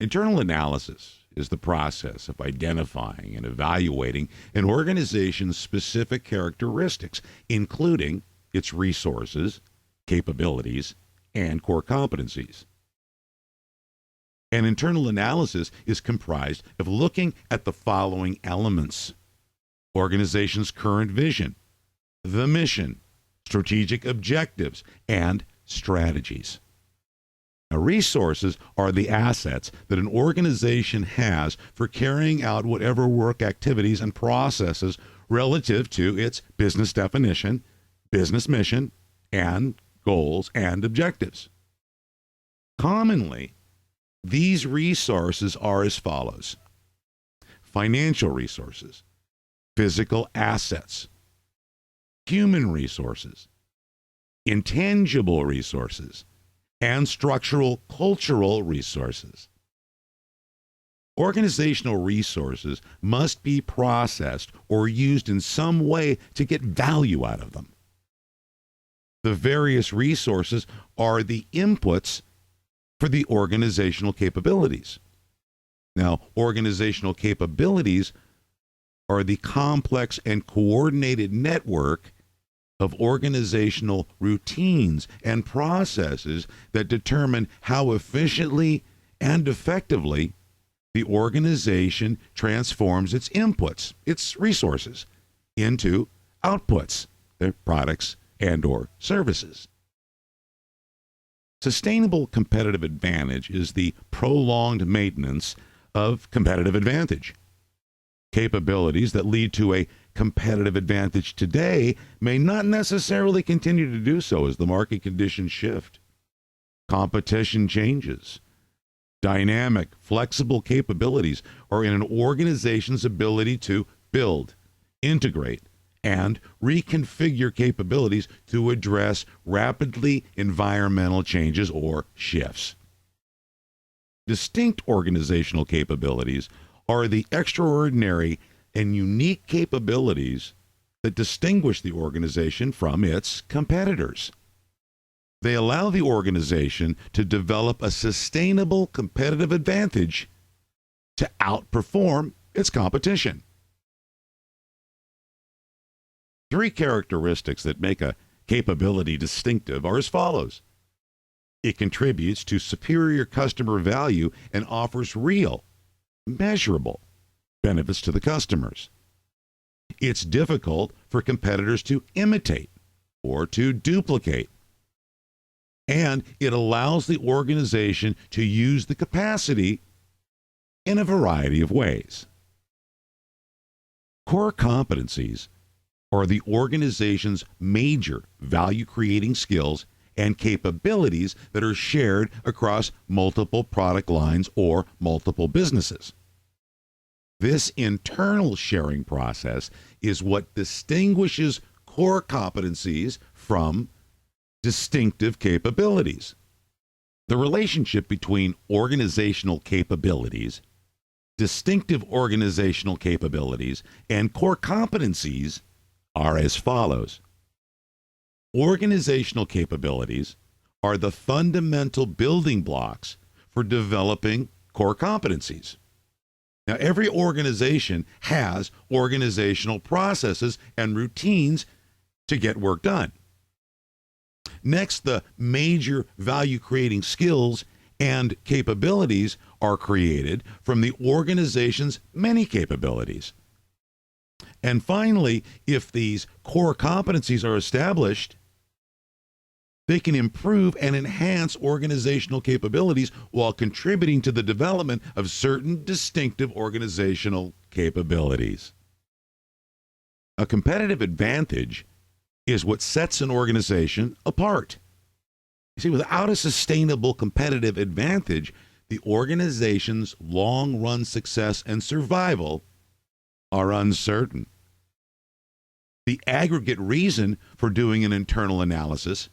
Internal analysis is the process of identifying and evaluating an organization's specific characteristics, including its resources, capabilities, and core competencies. An internal analysis is comprised of looking at the following elements: organization's current vision, the mission, strategic objectives, and strategies. Now, resources are the assets that an organization has for carrying out whatever work activities and processes relative to its business definition, business mission, and goals and objectives. Commonly, these resources are as follows: financial resources, physical assets, human resources, intangible resources, and structural cultural resources. Organizational resources must be processed or used in some way to get value out of them. The various resources are the inputs for the organizational capabilities. Now, organizational capabilities are the complex and coordinated network of organizational routines and processes that determine how efficiently and effectively the organization transforms its inputs, its resources, into outputs, their products and/or services. Sustainable competitive advantage is the prolonged maintenance of competitive advantage. Capabilities that lead to a competitive advantage today may not necessarily continue to do so as the market conditions shift. Competition changes. Dynamic, flexible capabilities are in an organization's ability to build, integrate, and reconfigure capabilities to address rapidly environmental changes or shifts. Distinct organizational capabilities are the extraordinary and unique capabilities that distinguish the organization from its competitors. They allow the organization to develop a sustainable competitive advantage to outperform its competition. Three characteristics that make a capability distinctive are as follows: it contributes to superior customer value and offers real, measurable benefits to the customers. It's difficult for competitors to imitate or to duplicate. And it allows the organization to use the capacity in a variety of ways. Core competencies are the organization's major value-creating skills and capabilities that are shared across multiple product lines or multiple businesses. This internal sharing process is what distinguishes core competencies from distinctive capabilities. The relationship between organizational capabilities, distinctive organizational capabilities, and core competencies are as follows. Organizational capabilities are the fundamental building blocks for developing core competencies. Now, every organization has organizational processes and routines to get work done. Next, the major value-creating skills and capabilities are created from the organization's many capabilities. And finally, if these core competencies are established, they can improve and enhance organizational capabilities while contributing to the development of certain distinctive organizational capabilities. A competitive advantage is what sets an organization apart. You see, without a sustainable competitive advantage, the organization's long-run success and survival are uncertain. The aggregate reason for doing an internal analysis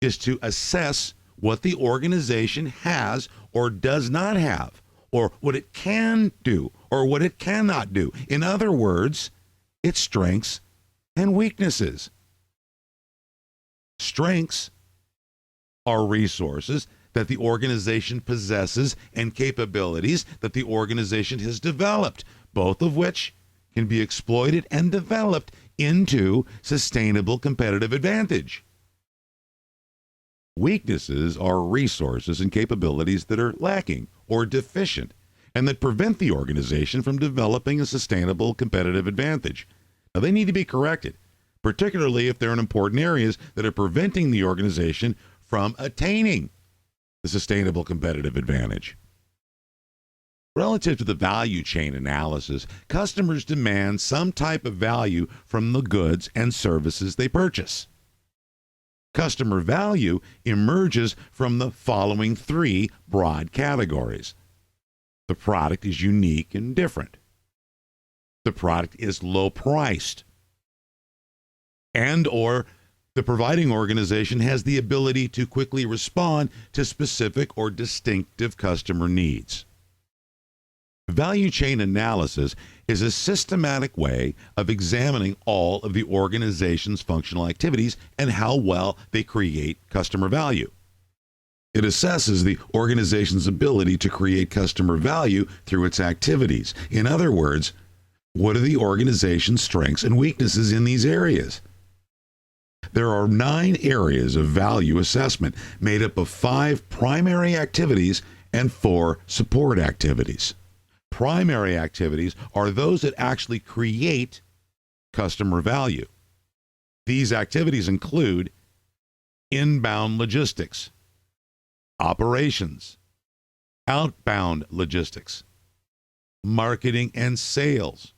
is to assess what the organization has or does not have, or what it can do or what it cannot do. In other words, its strengths and weaknesses. Strengths are resources that the organization possesses and capabilities that the organization has developed, both of which can be exploited and developed into sustainable competitive advantage. Weaknesses are resources and capabilities that are lacking or deficient and that prevent the organization from developing a sustainable competitive advantage. Now, they need to be corrected, particularly if they're in important areas that are preventing the organization from attaining the sustainable competitive advantage. Relative to the value chain analysis, customers demand some type of value from the goods and services they purchase. Customer value emerges from the following three broad categories. The product is unique and different. The product is low priced. And or the providing organization has the ability to quickly respond to specific or distinctive customer needs. Value chain analysis is a systematic way of examining all of the organization's functional activities and how well they create customer value. It assesses the organization's ability to create customer value through its activities. In other words, what are the organization's strengths and weaknesses in these areas? There are 9 areas of value assessment made up of 5 primary activities and 4 support activities. Primary activities are those that actually create customer value. These activities include inbound logistics, operations, outbound logistics, marketing and sales,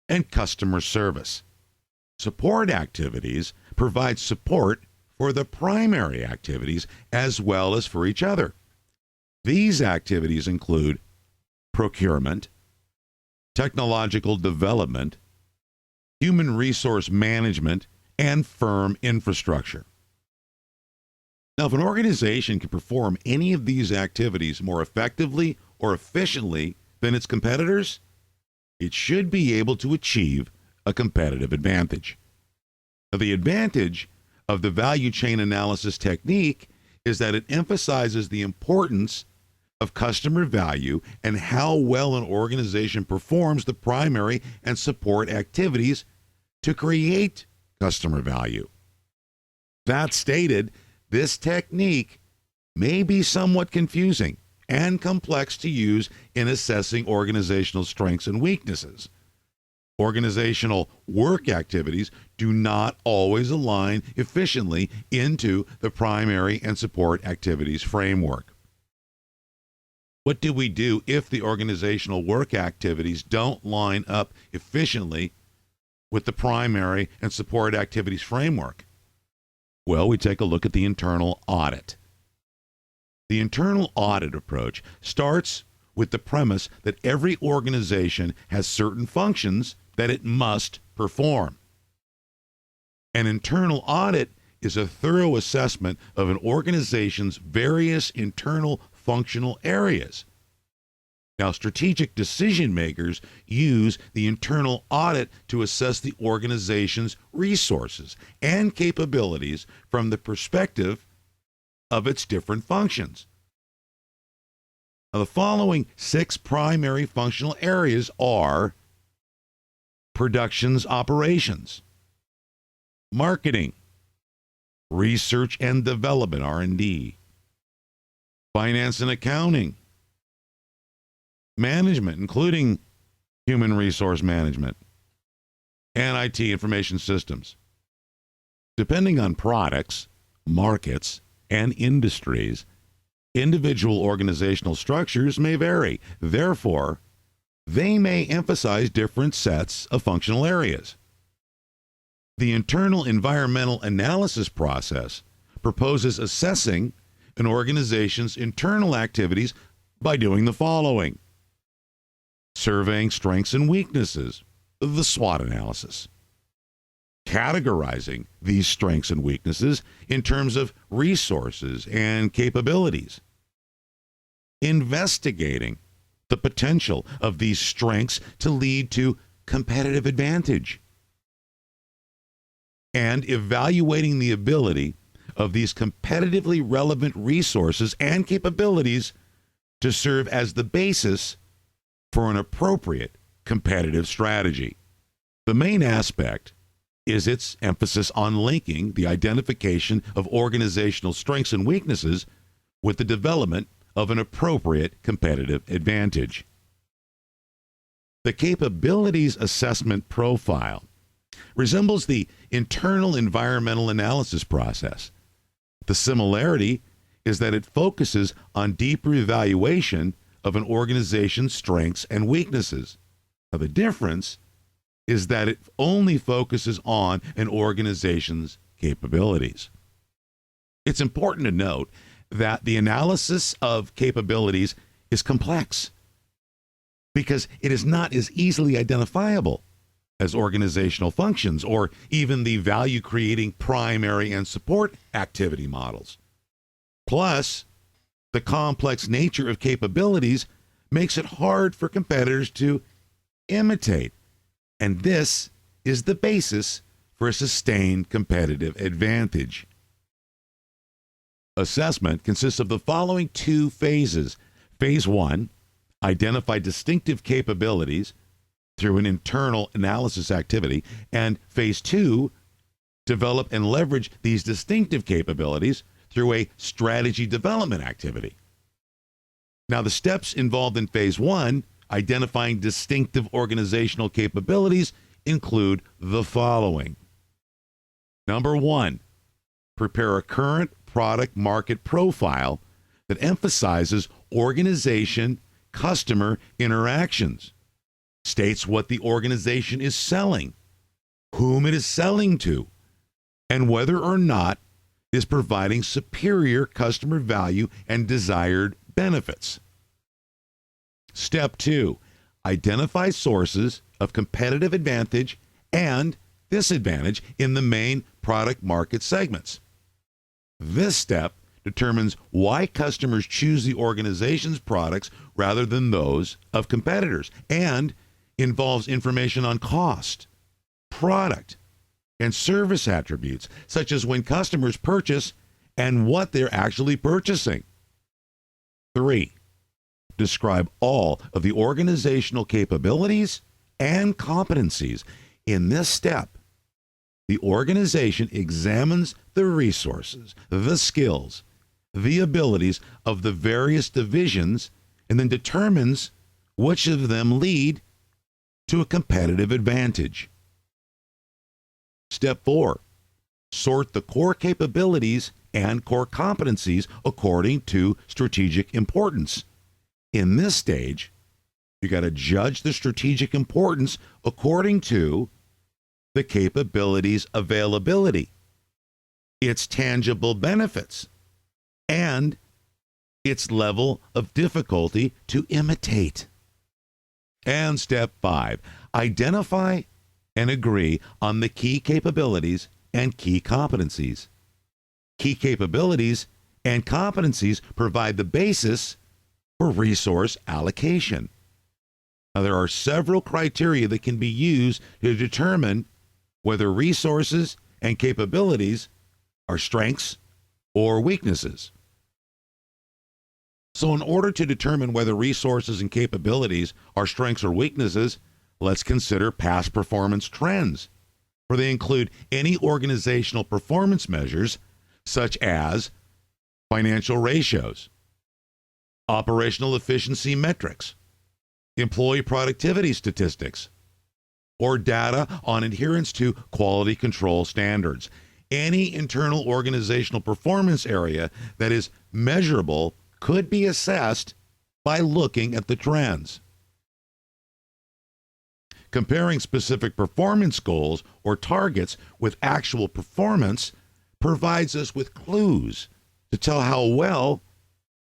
and customer service. Support activities provide support for the primary activities as well as for each other. These activities include procurement, technological development, human resource management, and firm infrastructure. Now, if an organization can perform any of these activities more effectively or efficiently than its competitors, it should be able to achieve a competitive advantage. Now, the advantage of the value chain analysis technique is that it emphasizes the importance of customer value and how well an organization performs the primary and support activities to create customer value. That stated, this technique may be somewhat confusing and complex to use in assessing organizational strengths and weaknesses. Organizational work activities do not always align efficiently into the primary and support activities framework. What do we do if the organizational work activities don't line up efficiently with the primary and support activities framework? Well, we take a look at the internal audit. The internal audit approach starts with the premise that every organization has certain functions that it must perform. An internal audit is a thorough assessment of an organization's various internal functional areas. Now, strategic decision makers use the internal audit to assess the organization's resources and capabilities from the perspective of its different functions. Now, the following 6 primary functional areas are productions operations, marketing, research and development, R&D, finance and accounting, management, including human resource management, and IT, information systems. Depending on products, markets, and industries, individual organizational structures may vary. Therefore, they may emphasize different sets of functional areas. The internal environmental analysis process proposes assessing an organization's internal activities by doing the following: surveying strengths and weaknesses, the SWOT analysis, categorizing these strengths and weaknesses in terms of resources and capabilities, investigating the potential of these strengths to lead to competitive advantage, and evaluating the ability of these competitively relevant resources and capabilities to serve as the basis for an appropriate competitive strategy. The main aspect is its emphasis on linking the identification of organizational strengths and weaknesses with the development of an appropriate competitive advantage. The capabilities assessment profile resembles the internal environmental analysis process. The similarity is that it focuses on deeper evaluation of an organization's strengths and weaknesses. Now, the difference is that it only focuses on an organization's capabilities. It's important to note that the analysis of capabilities is complex because it is not as easily identifiable as organizational functions or even the value-creating primary and support activity models. Plus, the complex nature of capabilities makes it hard for competitors to imitate, and this is the basis for a sustained competitive advantage. Assessment consists of the following two phases. Phase 1, identify distinctive capabilities through an internal analysis activity, and Phase 2, develop and leverage these distinctive capabilities through a strategy development activity. Now, the steps involved in Phase 1, identifying distinctive organizational capabilities, include the following. Number 1, prepare a current product market profile that emphasizes organization-customer interactions, states what the organization is selling, whom it is selling to, and whether or not it is providing superior customer value and desired benefits. Step 2, identify sources of competitive advantage and disadvantage in the main product market segments. This step determines why customers choose the organization's products rather than those of competitors and involves information on cost, product, and service attributes, such as when customers purchase and what they're actually purchasing. 3, describe all of the organizational capabilities and competencies. In this step, the organization examines the resources, the skills, the abilities of the various divisions, and then determines which of them lead to a competitive advantage. Step 4, sort the core capabilities and core competencies according to strategic importance. In this stage, you got to judge the strategic importance according to the capabilities availability, its tangible benefits, and its level of difficulty to imitate. And step 5, identify and agree on the key capabilities and key competencies. Key capabilities and competencies provide the basis for resource allocation. Now, there are several criteria that can be used to determine whether resources and capabilities are strengths or weaknesses. So in order to determine whether resources and capabilities are strengths or weaknesses, let's consider past performance trends, where they include any organizational performance measures such as financial ratios, operational efficiency metrics, employee productivity statistics, or data on adherence to quality control standards. Any internal organizational performance area that is measurable could be assessed by looking at the trends. Comparing specific performance goals or targets with actual performance provides us with clues to tell how well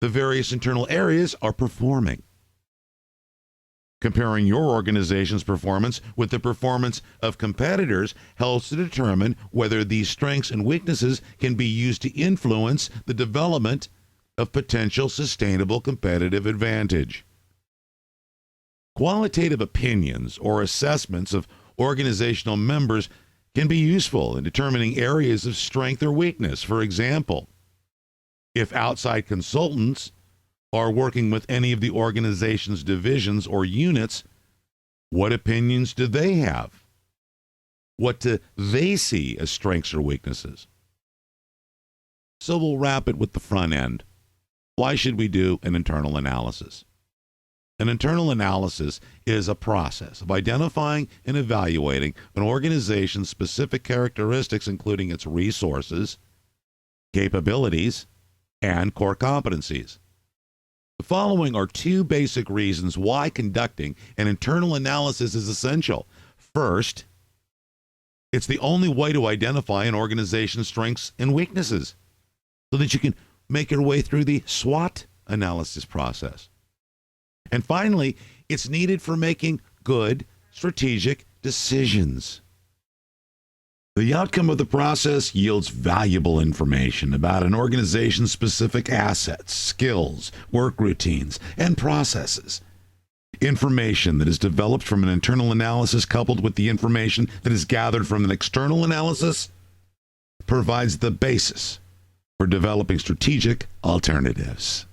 the various internal areas are performing. Comparing your organization's performance with the performance of competitors helps to determine whether these strengths and weaknesses can be used to influence the development of potential sustainable competitive advantage. Qualitative opinions or assessments of organizational members can be useful in determining areas of strength or weakness. For example, if outside consultants are working with any of the organization's divisions or units, what opinions do they have? What do they see as strengths or weaknesses? So we'll wrap it with the front end. Why should we do an internal analysis? An internal analysis is a process of identifying and evaluating an organization's specific characteristics, including its resources, capabilities, and core competencies. The following are two basic reasons why conducting an internal analysis is essential. First, it's the only way to identify an organization's strengths and weaknesses so that you can make your way through the SWOT analysis process. And finally, it's needed for making good strategic decisions. The outcome of the process yields valuable information about an organization's specific assets, skills, work routines, and processes. Information that is developed from an internal analysis coupled with the information that is gathered from an external analysis provides the basis for developing strategic alternatives.